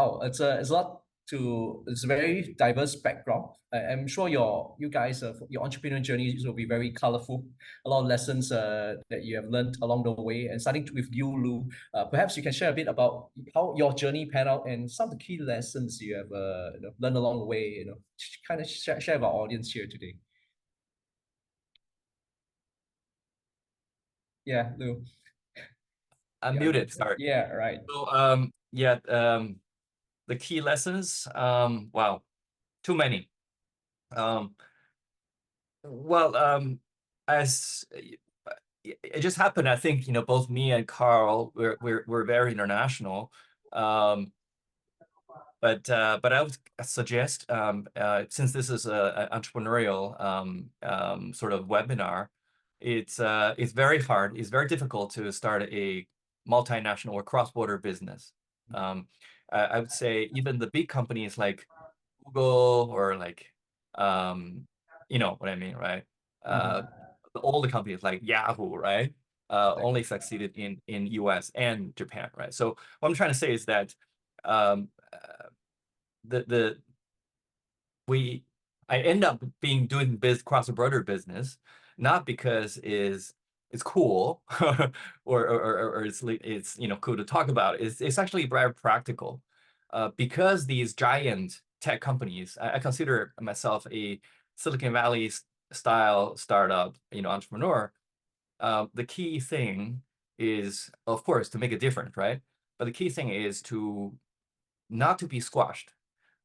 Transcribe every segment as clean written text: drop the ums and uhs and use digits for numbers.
wow, it's a lot to it's a very diverse background. I'm sure you guys your entrepreneurial journeys will be very colorful. A lot of lessons that you have learned along the way. And starting with you, Lou, perhaps you can share a bit about how your journey panned out and some of the key lessons you have learned along the way. Kind of share with our audience here today. Yeah, Lou. I'm Yeah, muted, sorry. yeah, right. So the key lessons, wow, too many. Well, as it just happened, I think, both me and Carl, we're very international. But I would suggest, since this is an entrepreneurial sort of webinar, it's very hard. It's very difficult to start a multinational or cross-border business. I would say even the big companies like Google or like, you know what I mean, right? All the companies like Yahoo, right? Only succeeded in US and Japan, right? So what I'm trying to say is that um, I end up doing cross-border business, not because it's cool or it's cool to talk about. It's actually very practical, because these giant tech companies, I consider myself a Silicon Valley style startup entrepreneur. The key thing is, of course, to make a difference, right? But the key thing is to not to be squashed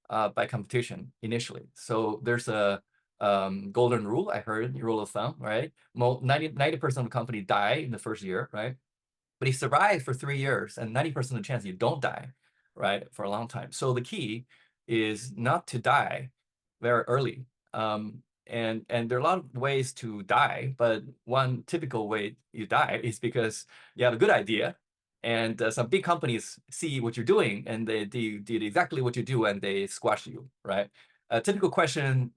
by competition initially. So there's a golden rule, I heard, rule of thumb, right? 90% of the company die in the first year, right? But you survive for 3 years and 90% of the chance you don't die, right? For a long time. So the key is not to die very early. And there are a lot of ways to die, but one typical way you die is because you have a good idea, and some big companies see what you're doing, and they did exactly what you do, and they squash you, right? A typical question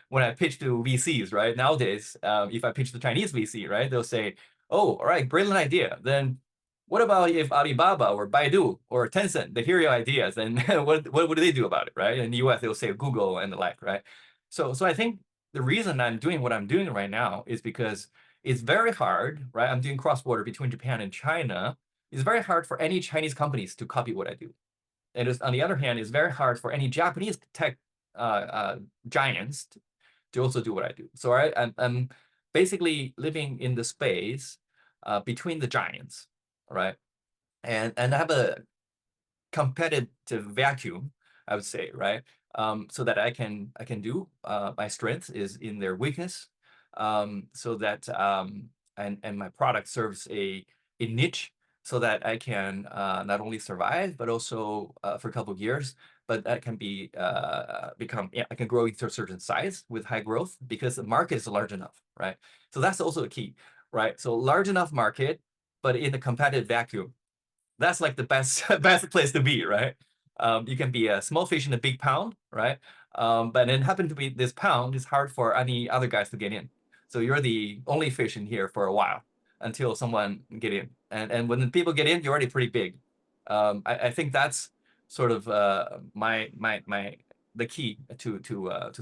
when I pitch to VCs, right? Nowadays, if I pitch to Chinese VC, right, they'll say, "Oh, all right, brilliant idea. Then what about if Alibaba or Baidu or Tencent, they hear your ideas, and what do they do about it, right?" In the US, they'll say Google and the like, right? So I think the reason I'm doing what I'm doing right now is because it's very hard, right? I'm doing cross-border between Japan and China. It's very hard for any Chinese companies to copy what I do. And on the other hand, it's very hard for any Japanese tech giants to also do what I do. So I'm basically living in the space between the giants, right? And I have a competitive vacuum, I would say, right? So that I can do my strength is in their weakness, so that and my product serves a niche, so that I can not only survive but also for a couple of years, but that can I can grow into a certain size with high growth because the market is large enough, right? So that's also a key, right? So large enough market, but in a competitive vacuum. That's like the best best place to be, right? You can be a small fish in a big pond, right? But it happened to be this pound is hard for any other guys to get in. So you're the only fish in here for a while until someone get in. And when the people get in, you're already pretty big. I think that's sort of the key to